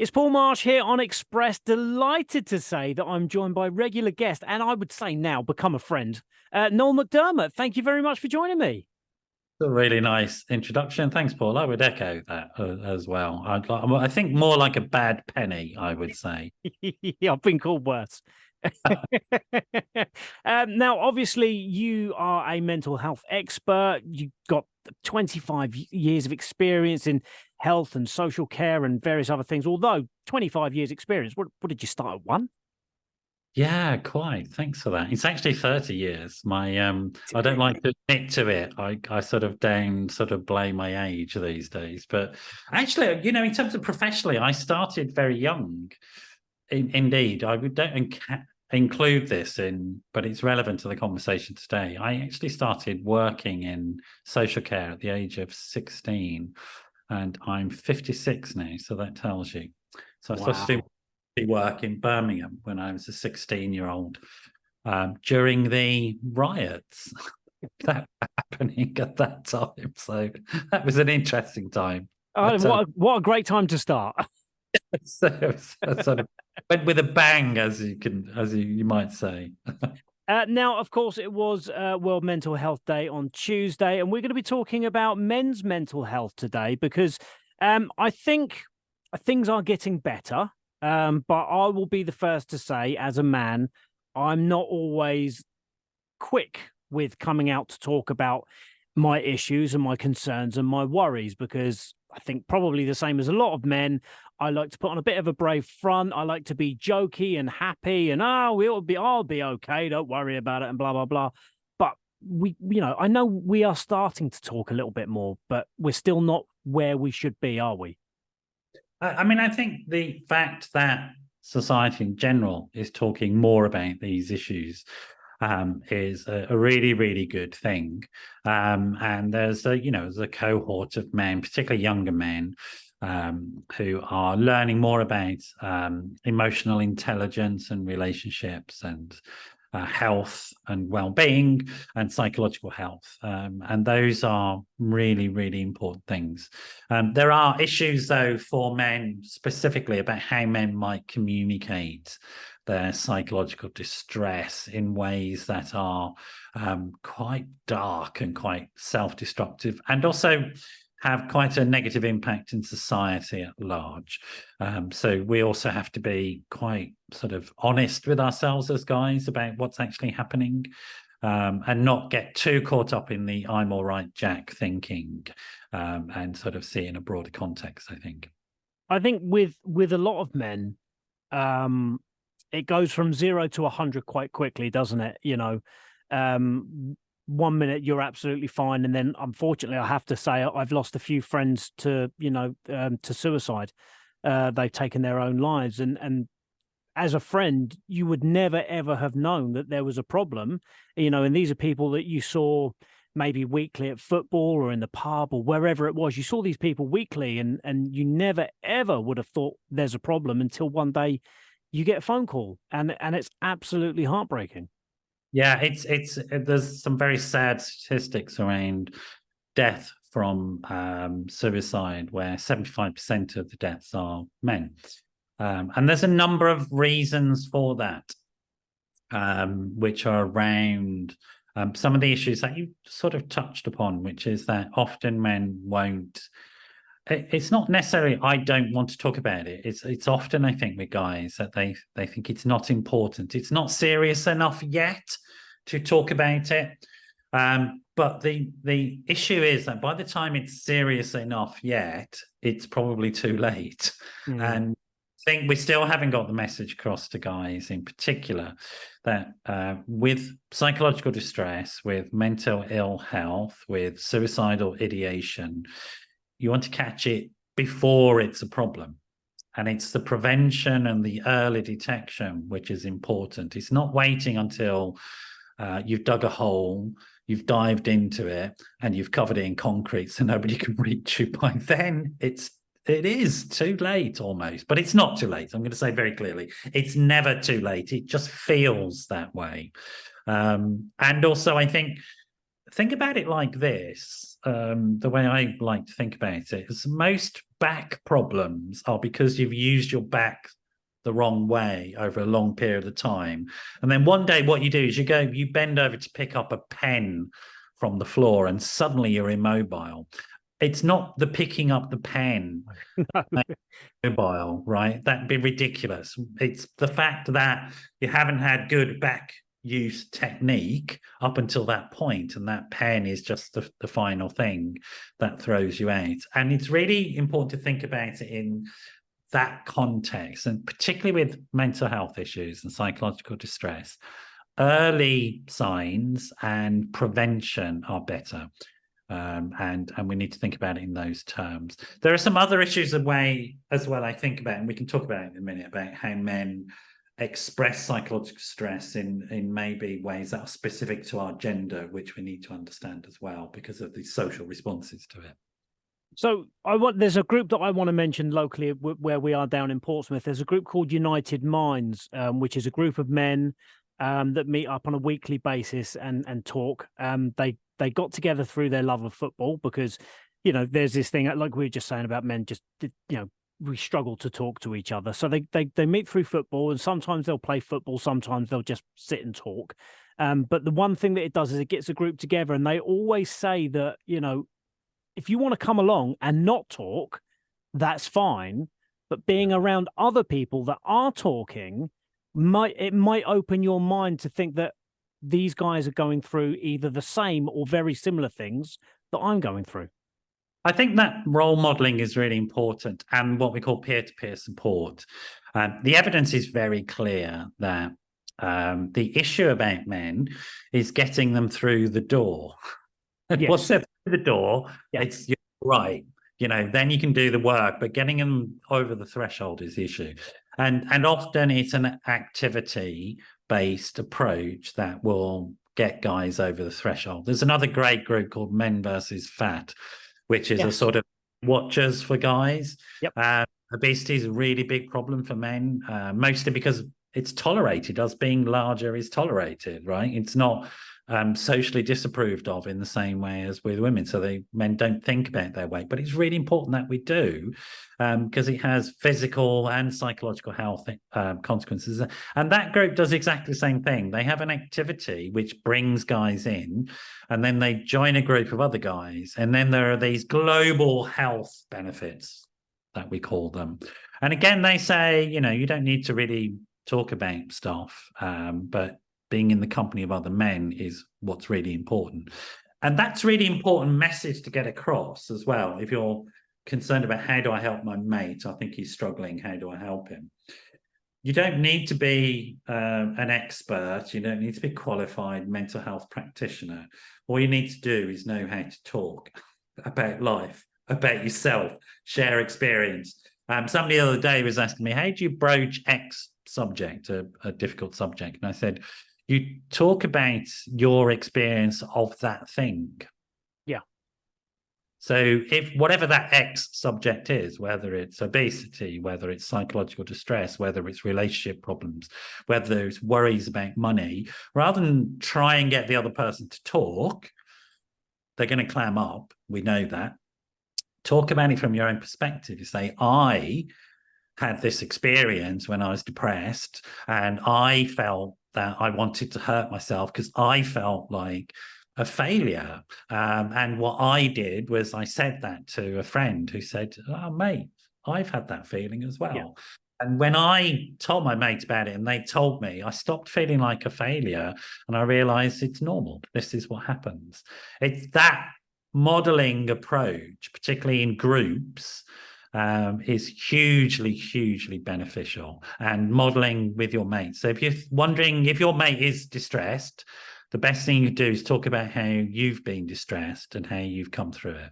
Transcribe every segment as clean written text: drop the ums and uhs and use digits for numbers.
It's Paul Marsh here on Express. Delighted to say that I'm joined by regular guest, and I would say now become a friend, Noel McDermott. Thank you very much for joining me. A really nice introduction. Thanks, Paul. I would echo that as well. I think more like a bad penny, I would say. Yeah, I've been called worse. Now, obviously, you are a mental health expert. You've got 25 years of experience in health and social care and various other things. Although 25 years experience, what did you start at one? Yeah, quite. Thanks for that. It's actually 30 years. I don't like to admit to it. I sort of blame my age these days. But actually, in terms of professionally, I started very young. Indeed, I would don't include this in, but it's relevant to the conversation today. I actually started working in social care at the age of 16, and I'm 56 now, so that tells you. So I started doing work in Birmingham when I was a 16-year-old during the riots that were happening at that time. So that was an interesting time. Oh, what a great time to start. So sort of went with a bang, as you might say. Now, of course, it was World Mental Health Day on Tuesday, and we're going to be talking about men's mental health today because I think things are getting better. But I will be the first to say, as a man, I'm not always quick with coming out to talk about my issues and my concerns and my worries, because I think probably the same as a lot of men, I like to put on a bit of a brave front. I like to be jokey and happy and, I'll be okay. Don't worry about it and blah, blah, blah. But I know we are starting to talk a little bit more, but we're still not where we should be, are we? I think the fact that society in general is talking more about these issues is a really, really good thing. And there's a cohort of men, particularly younger men, who are learning more about emotional intelligence and relationships and health and well-being and psychological health. And those are really, really important things. There are issues, though, for men specifically about how men might communicate their psychological distress in ways that are quite dark and quite self-destructive, and also have quite a negative impact in society at large. So we also have to be quite sort of honest with ourselves as guys about what's actually happening, and not get too caught up in the I'm all right, Jack thinking, and sort of see in a broader context, I think. I think with a lot of men, it goes from 0 to 100 quite quickly, doesn't it? 1 minute you're absolutely fine, and then unfortunately I have to say I've lost a few friends to to suicide. They've taken their own lives, and as a friend you would never ever have known that there was a problem, and these are people that you saw maybe weekly at football or in the pub or wherever it was. You saw these people weekly, and you never ever would have thought there's a problem until one day you get a phone call, and it's absolutely heartbreaking. Yeah, it's there's some very sad statistics around death from suicide, where 75% of the deaths are men. And there's a number of reasons for that, which are around some of the issues that you sort of touched upon, which is that often men won't. It's not necessarily I don't want to talk about it. It's often, I think, with guys that they think it's not important. It's not serious enough yet to talk about it. But the issue is that by the time it's serious enough yet, it's probably too late. And I think we still haven't got the message across to guys in particular that with psychological distress, with mental ill health, with suicidal ideation, you want to catch it before it's a problem. And it's the prevention and the early detection which is important. It's not waiting until you've dug a hole, you've dived into it, and you've covered it in concrete so nobody can reach you. By then, it is too late almost. But it's not too late. I'm going to say very clearly, it's never too late. It just feels that way. And also, I think think about it like this. The way I like to think about it is most back problems are because you've used your back the wrong way over a long period of time. And then one day what you do is you bend over to pick up a pen from the floor and suddenly you're immobile. It's not the picking up the pen mobile, right? That'd be ridiculous. It's the fact that you haven't had good back use technique up until that point, and that pen is just the final thing that throws you out. And it's really important to think about it in that context, and particularly with mental health issues and psychological distress. Early signs and prevention are better. And we need to think about it in those terms. There are some other issues as well I think about, and we can talk about it in a minute, about how men express psychological stress in maybe ways that are specific to our gender, which we need to understand as well because of the social responses to it. So there's a group that I want to mention locally where we are down in Portsmouth. There's a group called United Minds, which is a group of men that meet up on a weekly basis and talk. They got together through their love of football because, there's this thing like we were just saying about men, just, we struggle to talk to each other. So they meet through football, and sometimes they'll play football. Sometimes they'll just sit and talk. But the one thing that it does is it gets a group together, and they always say that, if you want to come along and not talk, that's fine. But being around other people that are talking might open your mind to think that these guys are going through either the same or very similar things that I'm going through. I think that role modeling is really important, and what we call peer-to-peer support. The evidence is very clear that the issue about men is getting them through the door. Yes. Once they're through the door, it's right. Then you can do the work, but getting them over the threshold is the issue. And often it's an activity-based approach that will get guys over the threshold. There's another great group called Men versus Fat, which is a sort of watchers for guys. Yep. Obesity is a really big problem for men, mostly because it's tolerated. Us being larger is tolerated, right? It's not socially disapproved of in the same way as with women. So men don't think about their weight, but it's really important that we do because it has physical and psychological health consequences. And that group does exactly the same thing. They have an activity which brings guys in, and then they join a group of other guys. And then there are these global health benefits that we call them. And again, they say, you don't need to really talk about stuff, but being in the company of other men is what's really important. And that's really important message to get across as well. If you're concerned about how do I help my mate, I think he's struggling, how do I help him? You don't need to be an expert. You don't need to be a qualified mental health practitioner. All you need to do is know how to talk about life, about yourself, share experience. Somebody the other day was asking me, how do you broach X subject, a difficult subject? And I said, you talk about your experience of that thing. Yeah. So if whatever that X subject is, whether it's obesity, whether it's psychological distress, whether it's relationship problems, whether it's worries about money, rather than try and get the other person to talk, they're going to clam up. We know that. Talk about it from your own perspective. You say, I had this experience when I was depressed, and I felt that I wanted to hurt myself because I felt like a failure. And what I did was I said that to a friend who said, oh, mate, I've had that feeling as well. Yeah. And when I told my mates about it and they told me, I stopped feeling like a failure and I realized it's normal. This is what happens. It's that modeling approach, particularly in groups, is hugely beneficial, and modeling with your mates. So if you're wondering if your mate is distressed, the best thing you can do is talk about how you've been distressed and how you've come through it.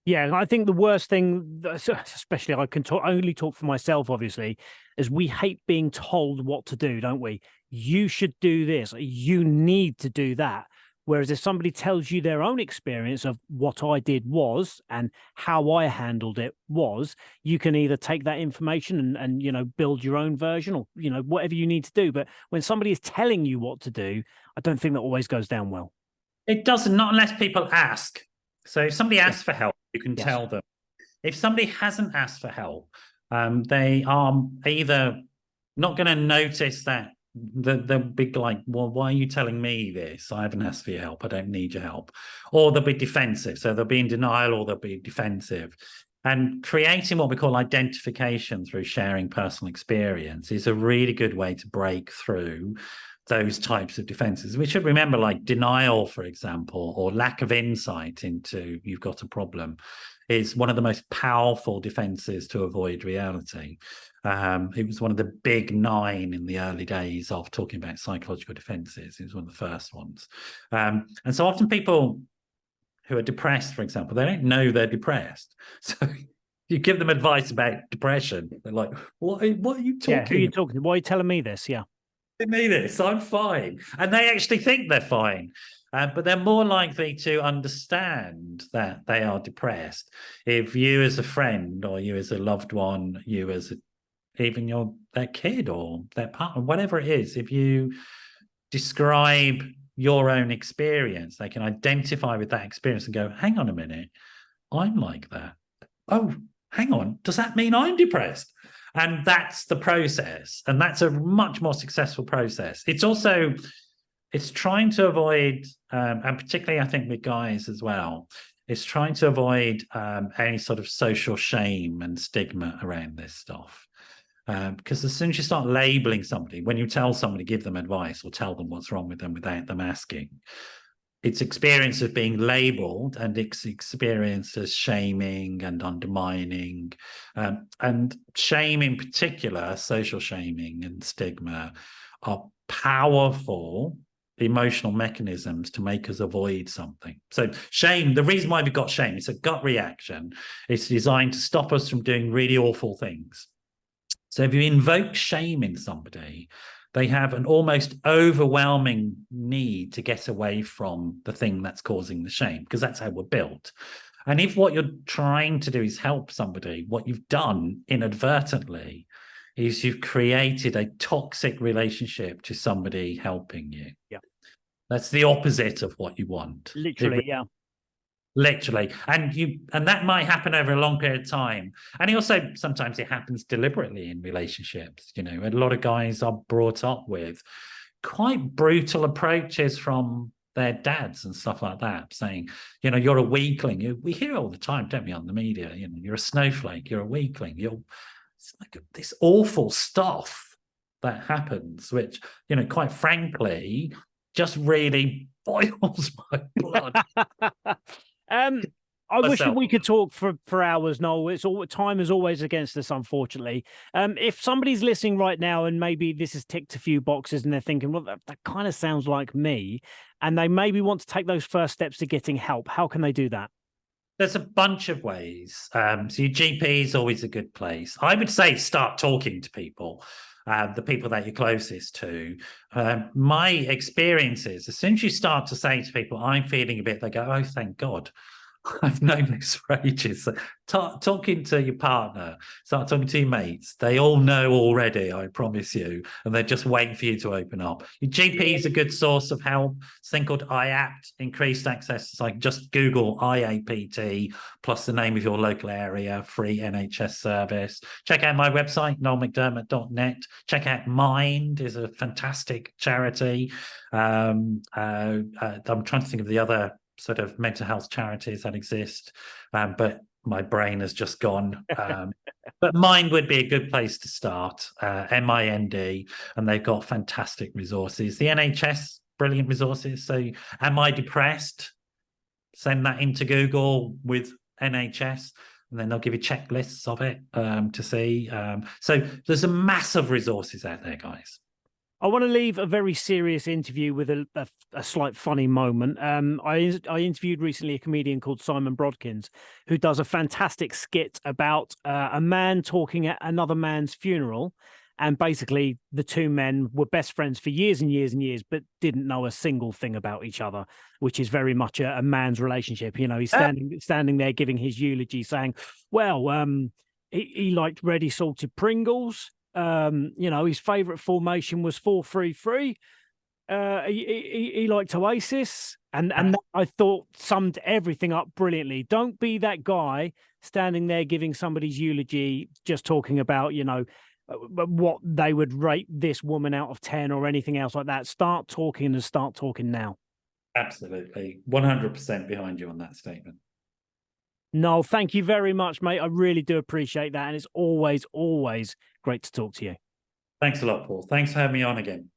Yeah, I think the worst thing, especially I can only talk for myself, obviously, is we hate being told what to do, don't we? You should do this. You need to do that. Whereas if somebody tells you their own experience of what I did was and how I handled it was, you can either take that information and build your own version or, whatever you need to do. But when somebody is telling you what to do, I don't think that always goes down well. It doesn't, not unless people ask. So if somebody Yeah. asks for help, you can Yes. tell them. If somebody hasn't asked for help, they are either not going to notice that they'll be like, well, why are you telling me this? I haven't asked for your help. I don't need your help. Or they'll be defensive. So they'll be in denial or they'll be defensive. And creating what we call identification through sharing personal experience is a really good way to break through those types of defenses. We should remember, like denial, for example, or lack of insight into you've got a problem is one of the most powerful defenses to avoid reality. It was one of the big 9 in the early days of talking about psychological defenses. It was one of the first ones. And so often people who are depressed, for example, they don't know they're depressed. So you give them advice about depression. They're like, what are you talking Yeah, who are you talking to? Why are you telling me this? Yeah. me this? I'm fine. And they actually think they're fine. But they're more likely to understand that they are depressed if you as a friend or you as a loved one, you as even their kid or their partner, whatever it is, if you describe your own experience, they can identify with that experience and go, hang on a minute, I'm like that. Oh, hang on, does that mean I'm depressed? And that's the process. And that's a much more successful process. It's trying to avoid, and particularly I think with guys as well, it's trying to avoid any sort of social shame and stigma around this stuff. Because as soon as you start labeling somebody, when you tell somebody, give them advice or tell them what's wrong with them without them asking, its experience of being labeled and its experience as shaming and undermining, and shame in particular, social shaming and stigma, are powerful emotional mechanisms to make us avoid something. So shame, the reason why we've got shame, it's a gut reaction. It's designed to stop us from doing really awful things. So if you invoke shame in somebody, they have an almost overwhelming need to get away from the thing that's causing the shame, because that's how we're built. And if what you're trying to do is help somebody, what you've done inadvertently is you've created a toxic relationship to somebody helping you. Yeah. That's the opposite of what you want. Literally, yeah. Literally. And that might happen over a long period of time. And it also sometimes it happens deliberately in relationships. You know, a lot of guys are brought up with quite brutal approaches from their dads and stuff like that, saying, you know, you're a weakling. We hear all the time, don't we, on the media, you know, you're a snowflake, you're a weakling, it's like this awful stuff that happens, which, you know, quite frankly, just really boils my blood. I wish that we could talk for hours, Noel. It's all time is always against us, unfortunately. If somebody's listening right now and maybe this has ticked a few boxes and they're thinking, well, that kind of sounds like me, and they maybe want to take those first steps to getting help, how can they do that? There's a bunch of ways. So your GP is always a good place. I would say start talking to people, the people that you're closest to. My experience is as soon as you start to say to people, I'm feeling a bit, they go, oh, thank God. I've known this for ages. Talking to your partner, start talking to your mates. They all know already, I promise you, and they're just waiting for you to open up. Your GP is a good source of help. It's a thing called IAPT, increased access. It's like just Google IAPT plus the name of your local area, free NHS service. Check out my website, noelmcdermott.net. Check out Mind, is a fantastic charity. I'm trying to think of the other sort of mental health charities that exist, but my brain has just gone. But Mind would be a good place to start, MIND, and they've got fantastic resources. The NHS, brilliant resources. So am I depressed? Send that into Google with NHS, and then they'll give you checklists of it to see. So there's a massive resources out there, guys. I want to leave a very serious interview with a slight funny moment. I interviewed recently a comedian called Simon Brodkins, who does a fantastic skit about a man talking at another man's funeral. And basically, the two men were best friends for years and years and years, but didn't know a single thing about each other, which is very much a man's relationship. You know, he's standing there giving his eulogy, saying, well, he liked ready salted Pringles. You know, his favorite formation was 4-3-3. he liked Oasis, and that, I thought, summed everything up brilliantly. Don't be that guy standing there giving somebody's eulogy, just talking about, you know, what they would rate this woman out of 10 or anything else like that. Start talking, and start talking now. Absolutely. 100% behind you on that statement. Noel, thank you very much, mate. I really do appreciate that. And it's always, always great to talk to you. Thanks a lot, Paul. Thanks for having me on again.